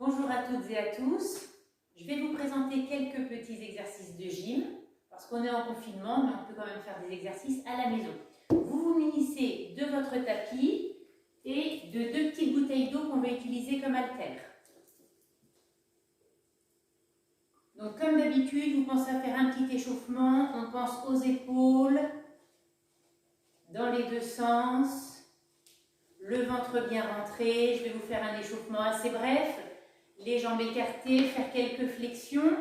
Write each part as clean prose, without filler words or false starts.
Bonjour à toutes et à tous. Je vais vous présenter quelques petits exercices de gym parce qu'on est en confinement, mais on peut quand même faire des exercices à la maison. Vous vous munissez de votre tapis et de 2 petites bouteilles d'eau qu'on va utiliser comme haltères. Donc comme d'habitude, vous pensez à faire un petit échauffement. On pense aux épaules, dans les deux sens, le ventre bien rentré. Je vais vous faire un échauffement assez bref. Les jambes écartées, faire quelques flexions.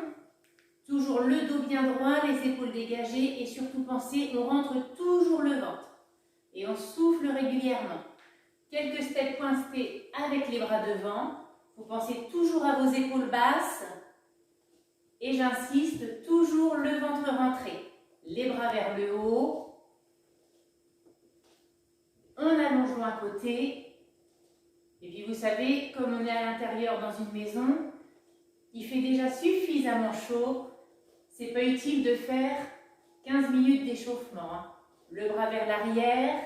Toujours le dos bien droit, les épaules dégagées et surtout pensez, on rentre toujours le ventre. Et on souffle régulièrement. Quelques steps pointés avec les bras devant. Vous pensez toujours à vos épaules basses. Et j'insiste, toujours le ventre rentré. Les bras vers le haut. On allonge un côté. Et puis vous savez, comme on est à l'intérieur dans une maison, il fait déjà suffisamment chaud. C'est pas utile de faire 15 minutes d'échauffement. Le bras vers l'arrière.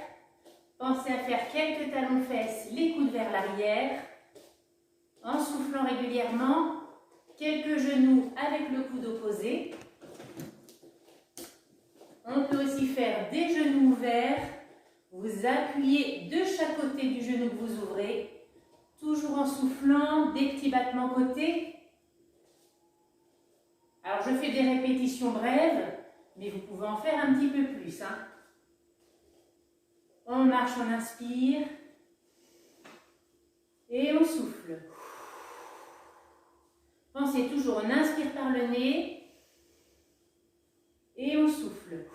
Pensez à faire quelques talons-fesses, les coudes vers l'arrière. En soufflant régulièrement. Quelques genoux avec le coude opposé. On peut aussi faire des genoux ouverts. Vous appuyez de chaque côté du genou que vous ouvrez. Toujours en soufflant, des petits battements côté. Alors je fais des répétitions brèves, mais vous pouvez en faire un petit peu plus. On marche, on inspire. Et on souffle. Pensez toujours, on inspire par le nez. Et on souffle.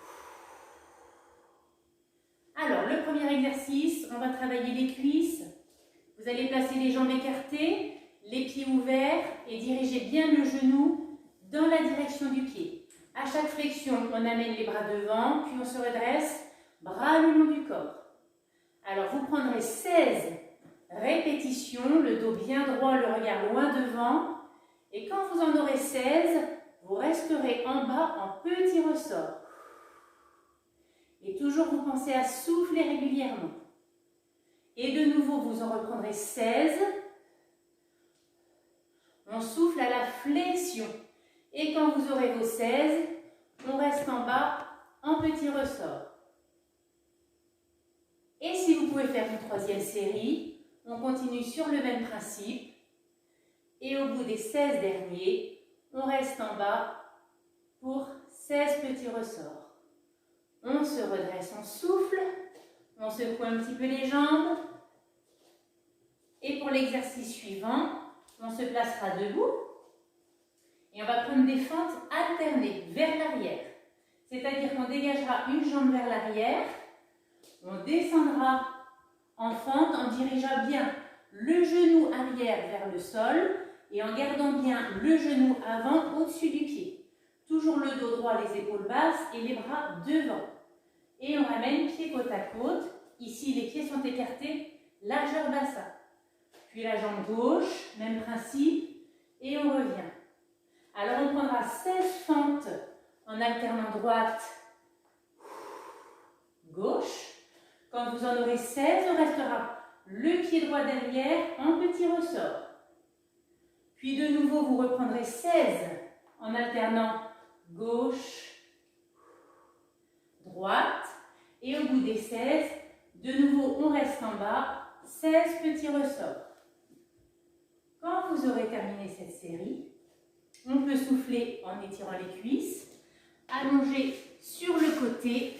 Alors, le premier exercice, on va travailler les cuisses. Vous allez placer les jambes écartées, les pieds ouverts et diriger bien le genou dans la direction du pied. À chaque flexion, on amène les bras devant, puis on se redresse, bras le long du corps. Alors, vous prendrez 16 répétitions, le dos bien droit, le regard loin devant. Et quand vous en aurez 16, vous resterez en bas en petit ressort. Et toujours, vous pensez à souffler régulièrement. Et de nouveau, vous en reprendrez 16. On souffle à la flexion. Et quand vous aurez vos 16, on reste en bas en petit ressort. Et si vous pouvez faire une troisième série, on continue sur le même principe. Et au bout des 16 derniers, on reste en bas pour 16 petits ressorts. On se redresse, on souffle, on secoue un petit peu les jambes. Et pour l'exercice suivant, on se placera debout. Et on va prendre des fentes alternées vers l'arrière. C'est-à-dire qu'on dégagera une jambe vers l'arrière, on descendra en fente en dirigeant bien le genou arrière vers le sol et en gardant bien le genou avant au-dessus du pied. Toujours le dos droit, les épaules basses et les bras devant. Et on ramène pieds côte à côte. Ici, les pieds sont écartés, largeur bassin. Puis la jambe gauche, même principe, et on revient. Alors on prendra 16 fentes en alternant droite, gauche. Quand vous en aurez 16, on restera le pied droit derrière en petit ressort. Puis de nouveau, vous reprendrez 16 en alternant gauche, droite. Et au bout des 16, de nouveau, on reste en bas, 16 petits ressorts. Quand vous aurez terminé cette série, on peut souffler en étirant les cuisses, allonger sur le côté,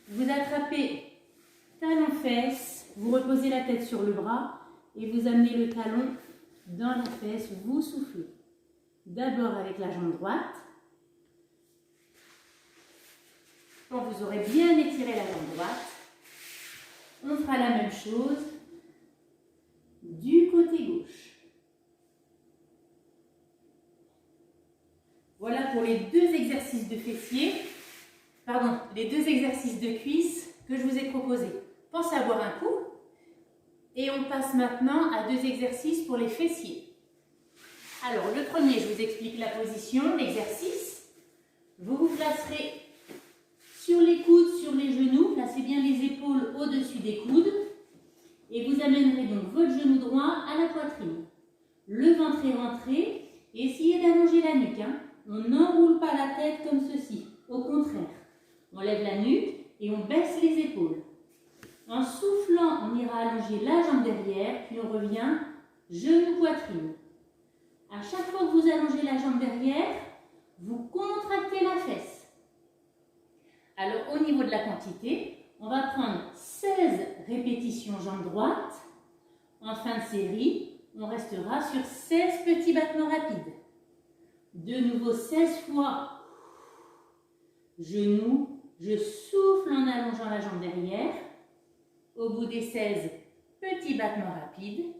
vous attrapez talon-fesse, vous reposez la tête sur le bras et vous amenez le talon dans la fesse, vous soufflez. D'abord avec la jambe droite. Quand vous aurez bien étiré la jambe droite, on fera la même chose du côté gauche. Voilà pour les deux exercices de fessiers, les deux exercices de cuisses que je vous ai proposés. Pensez à boire un coup. Et on passe maintenant à 2 exercices pour les fessiers. Alors, le premier, je vous explique la position, l'exercice. Vous vous placerez sur les coudes, sur les genoux. Placez bien les épaules au-dessus des coudes. Et vous amènerez donc votre genou droit à la poitrine. le ventre est rentré. Et essayez d'allonger la nuque. Hein. On n'enroule pas la tête comme ceci. Au contraire, on lève la nuque et on baisse les épaules. En soufflant, on ira allonger la jambe derrière, puis on revient genou, poitrine. À chaque fois que vous allongez la jambe derrière, vous contractez la fesse. Alors, au niveau de la quantité, on va prendre 16 répétitions jambe droite. En fin de série, on restera sur 16 petits battements rapides. De nouveau, 16 fois genou, je souffle en allongeant la jambe derrière. Au bout des 16 petits battements rapides.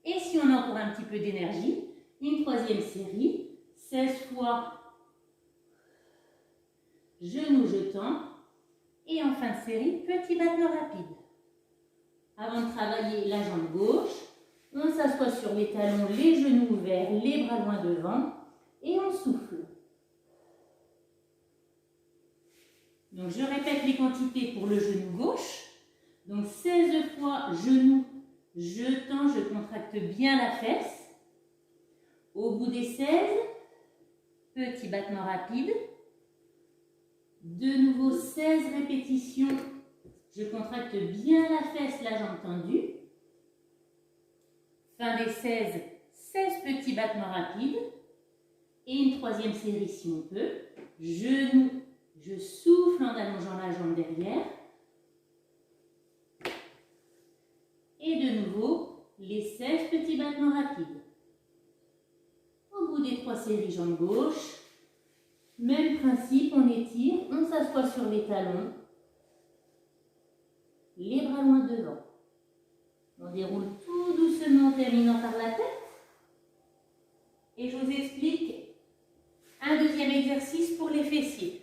Et si on a encore un petit peu d'énergie, une troisième série, 16 fois genou, je tends. Et en fin de série, petit battement rapide. Avant de travailler la jambe gauche, on s'assoit sur les talons, les genoux ouverts, les bras loin devant. Et on souffle. Donc je répète les quantités pour le genou gauche. Donc 16 fois genou, je tends, je contracte bien la fesse. Au bout des 16, petit battement rapide. De nouveau 16 répétitions, je contracte bien la fesse, la jambe tendue. Fin des 16, 16 petits battements rapides. Et une troisième série si on peut. Genou, je souffle en allongeant la jambe derrière. Et de nouveau, les 16 petits battements rapides. Au bout des 3 séries, jambe gauche. Même principe, on étire, on s'assoit sur les talons. Les bras loin devant. On déroule tout doucement en terminant par la tête. Et je vous explique un deuxième exercice pour les fessiers.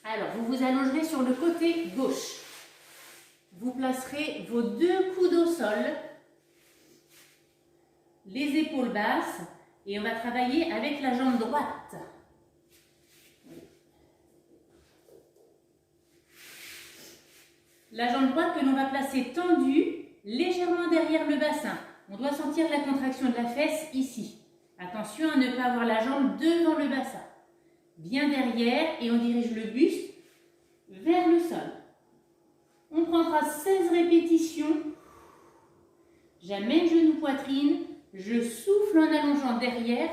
Alors, vous vous allongerez sur le côté gauche. Vous placerez vos 2 coudes au sol, les épaules basses, et on va travailler avec la jambe droite. La jambe droite que l'on va placer tendue, légèrement derrière le bassin. On doit sentir la contraction de la fesse ici. Attention à ne pas avoir la jambe devant le bassin. Bien derrière et on dirige le buste vers le sol. On prendra 16 répétitions. J'amène genou poitrine, je souffle en allongeant derrière.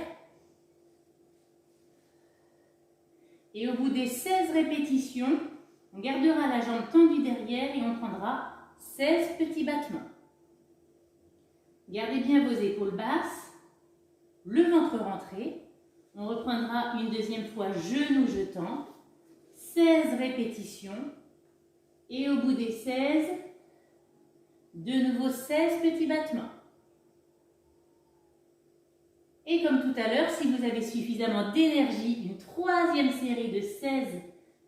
Et au bout des 16 répétitions, on gardera la jambe tendue derrière et on prendra 16 petits battements. Gardez bien vos épaules basses. Le ventre rentré, on reprendra une deuxième fois genou, je tends, 16 répétitions, et au bout des 16, de nouveau 16 petits battements. Et comme tout à l'heure, si vous avez suffisamment d'énergie, une troisième série de 16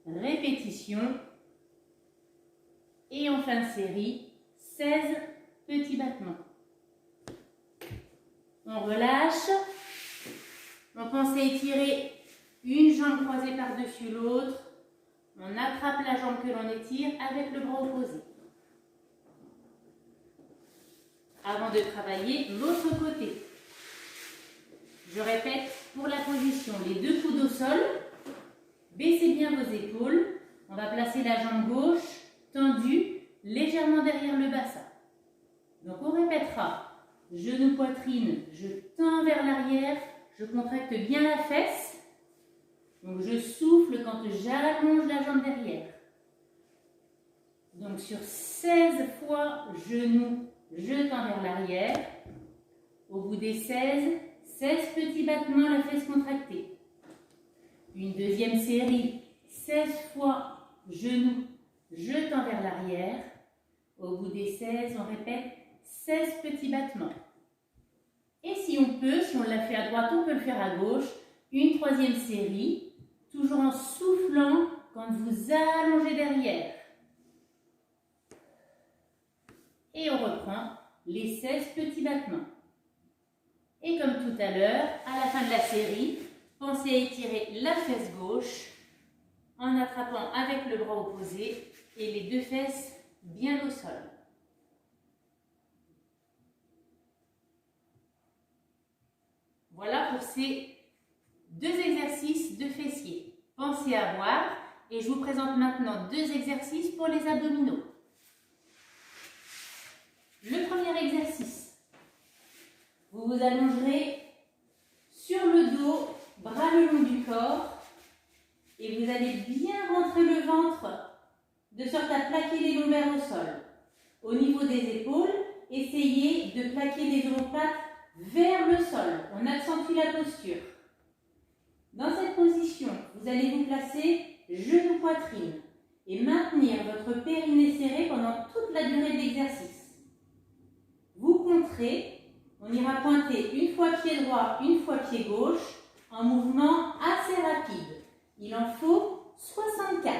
répétitions, et en fin de série, 16 petits battements. On relâche. On pense à étirer une jambe croisée par-dessus l'autre. On attrape la jambe que l'on étire avec le bras opposé. Avant de travailler l'autre côté. Je répète pour la position, les 2 coudes au sol. Baissez bien vos épaules. On va placer la jambe gauche tendue légèrement derrière le bassin. Donc on répétera. Genou, poitrine, je tends vers l'arrière, je contracte bien la fesse. Donc je souffle quand j'allonge la jambe derrière. Donc sur 16 fois genou, je tends vers l'arrière. Au bout des 16, 16 petits battements, la fesse contractée. Une deuxième série, 16 fois genou, je tends vers l'arrière. Au bout des 16, on répète 16 petits battements. Et si on peut, si on l'a fait à droite, on peut le faire à gauche. Une troisième série, toujours en soufflant quand vous allongez derrière. Et on reprend les 16 petits battements. Et comme tout à l'heure, à la fin de la série, pensez à étirer la fesse gauche en attrapant avec le bras opposé et les 2 fesses bien au sol. Voilà pour ces 2 exercices de fessiers. Pensez à voir et je vous présente maintenant 2 exercices pour les abdominaux. Le premier exercice, vous vous allongerez sur le dos, bras le long du corps et vous allez bien rentrer le ventre de sorte à plaquer les lombaires au sol. Au niveau des épaules, essayez de plaquer les omoplates vers le sol. On accentue la posture. Dans cette position, vous allez vous placer genou-poitrine et maintenir votre périnée serré pendant toute la durée de l'exercice. Vous compterez, on ira pointer une fois pied droit, une fois pied gauche, en mouvement assez rapide. Il en faut 64.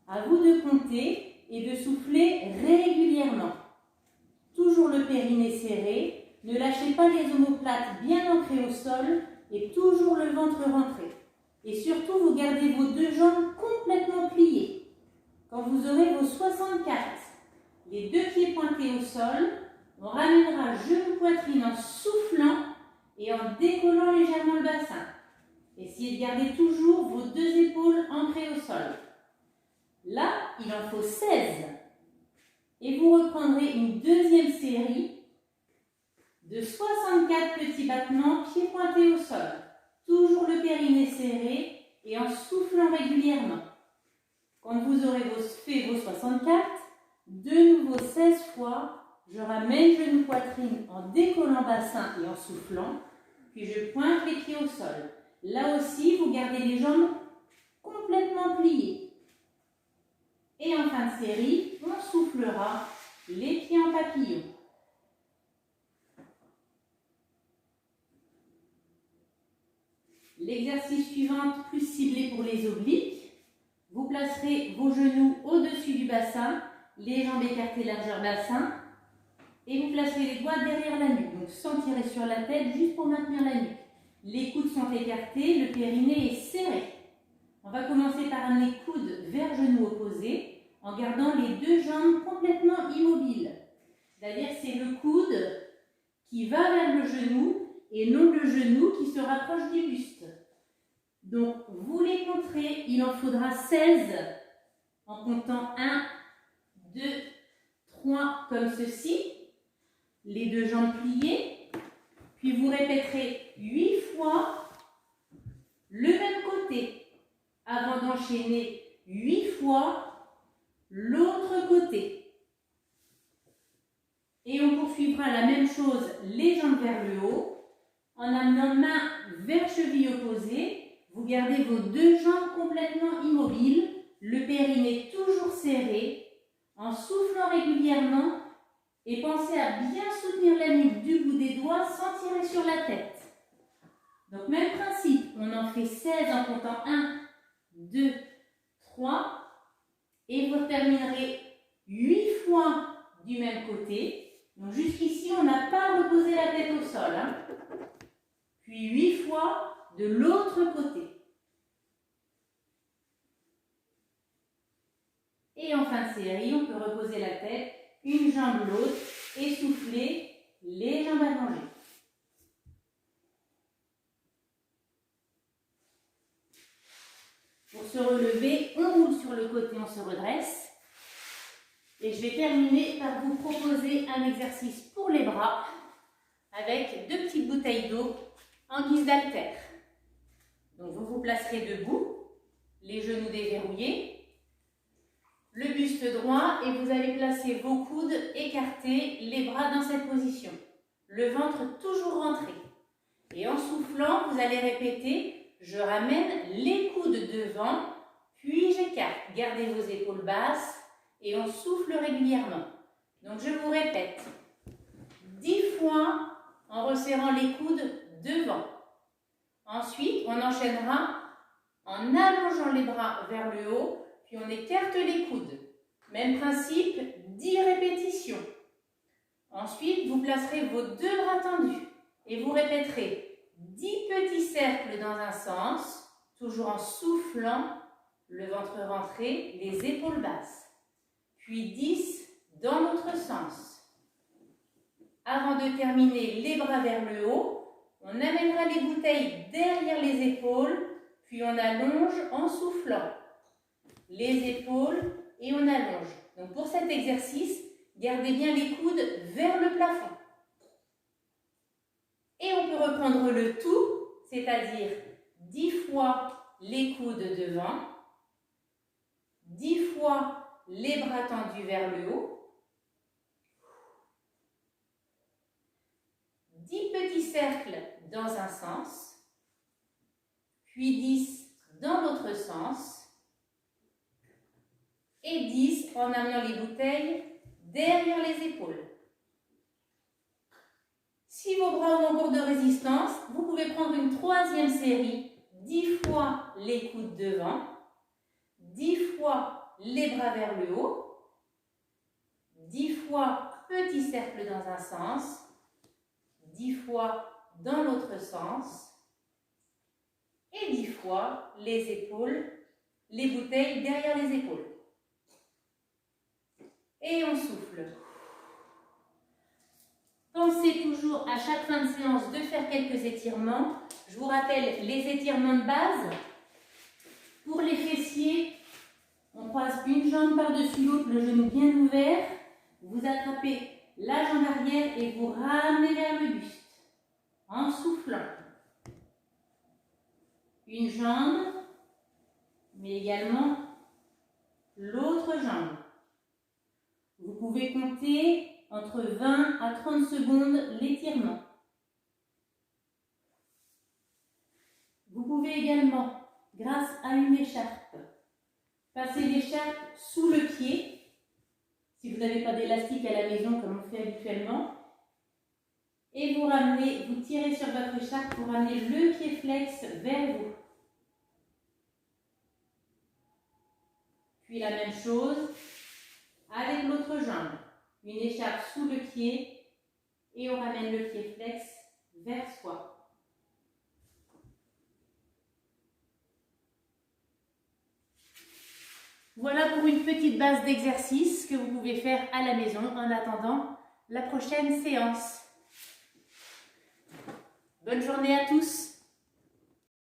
À vous de compter et de souffler régulièrement. Toujours le périnée serré, ne lâchez pas les omoplates bien ancrées au sol et toujours le ventre rentré. Et surtout, vous gardez vos 2 jambes complètement pliées. Quand vous aurez vos 64, les 2 pieds pointés au sol, on ramènera genou-poitrine en soufflant et en décollant légèrement le bassin. Essayez de garder toujours vos 2 épaules ancrées au sol. Là, il en faut 16. Et vous reprendrez une deuxième série de 64 petits battements, pieds pointés au sol. Toujours le périnée serré et en soufflant régulièrement. Quand vous aurez fait vos 64, de nouveau 16 fois, je ramène genou-poitrine en décollant bassin et en soufflant, puis je pointe les pieds au sol. Là aussi, vous gardez les jambes complètement pliées. Et en fin de série, on soufflera les pieds en papillon. L'exercice suivant, plus ciblé pour les obliques. Vous placerez vos genoux au-dessus du bassin, les jambes écartées largeur bassin, et vous placerez les doigts derrière la nuque, donc sans tirer sur la tête, juste pour maintenir la nuque. Les coudes sont écartés, le périnée est serré. On va commencer par amener coude vers genou opposé, en gardant les 2 jambes complètement immobiles. C'est-à-dire c'est le coude qui va vers le genou et non le genou qui se rapproche du buste. Donc vous les compterez, il en faudra 16 en comptant 1, 2, 3 comme ceci, les 2 jambes pliées, puis vous répéterez 8 fois le même côté avant d'enchaîner 8 fois l'autre côté. Et on poursuivra la même chose, les jambes vers le haut, en amenant main vers cheville opposée. Vous gardez vos 2 jambes complètement immobiles, le périnée toujours serré, en soufflant régulièrement et pensez à bien soutenir la nuque du bout des doigts sans tirer sur la tête. Donc même principe, on en fait 16 en comptant 1, 2, 3. Et vous terminerez 8 fois du même côté. Donc jusqu'ici, on n'a pas reposé la tête au sol. Puis 8 fois de l'autre côté. Et en fin de série, on peut reposer la tête, une jambe l'autre et souffler les jambes allongées. Pour se relever, on roule sur le côté, on se redresse. Et je vais terminer par vous proposer un exercice pour les bras avec 2 petites bouteilles d'eau en guise d'haltère. Donc vous vous placerez debout, les genoux déverrouillés, le buste droit et vous allez placer vos coudes écartés, les bras dans cette position. Le ventre toujours rentré. Et en soufflant, vous allez répéter. Je ramène les coudes devant, puis j'écarte. Gardez vos épaules basses et on souffle régulièrement. Donc je vous répète 10 fois en resserrant les coudes devant. Ensuite, on enchaînera en allongeant les bras vers le haut, puis on écarte les coudes. Même principe, 10 répétitions. Ensuite, vous placerez vos 2 bras tendus et vous répéterez 10 petits cercles dans un sens, toujours en soufflant, le ventre rentré, les épaules basses. Puis 10 dans l'autre sens. Avant de terminer, les bras vers le haut, On amènera les bouteilles derrière les épaules, puis on allonge en soufflant. Les épaules et on allonge. Donc pour cet exercice, gardez bien les coudes vers le plafond. Et on peut reprendre le tout, c'est-à-dire 10 fois les coudes devant, 10 fois les bras tendus vers le haut, 10 petits cercles dans un sens, puis 10 dans l'autre sens, et 10 en amenant les bouteilles derrière les épaules. Si vos bras ont encore de résistance, vous pouvez prendre une troisième série, 10 fois les coudes devant, 10 fois les bras vers le haut, 10 fois petit cercle dans un sens, 10 fois dans l'autre sens, et 10 fois les épaules, les bouteilles derrière les épaules. Et on souffle. Pensez toujours à chaque fin de séance de faire quelques étirements. Je vous rappelle les étirements de base. Pour les fessiers, on croise une jambe par-dessus l'autre, le genou bien ouvert. Vous attrapez la jambe arrière et vous ramenez vers le buste en soufflant. Une jambe, mais également l'autre jambe. Vous pouvez compter entre 20 à 30 secondes l'étirement. Vous pouvez également, grâce à une écharpe, passer l'écharpe sous le pied, si vous n'avez pas d'élastique à la maison comme on fait habituellement, et vous ramenez, vous tirez sur votre écharpe pour ramener le pied flex vers vous. Puis la même chose avec l'autre jambe. Une écharpe sous le pied et on ramène le pied flex vers soi. Voilà pour une petite base d'exercice que vous pouvez faire à la maison en attendant la prochaine séance. Bonne journée à tous!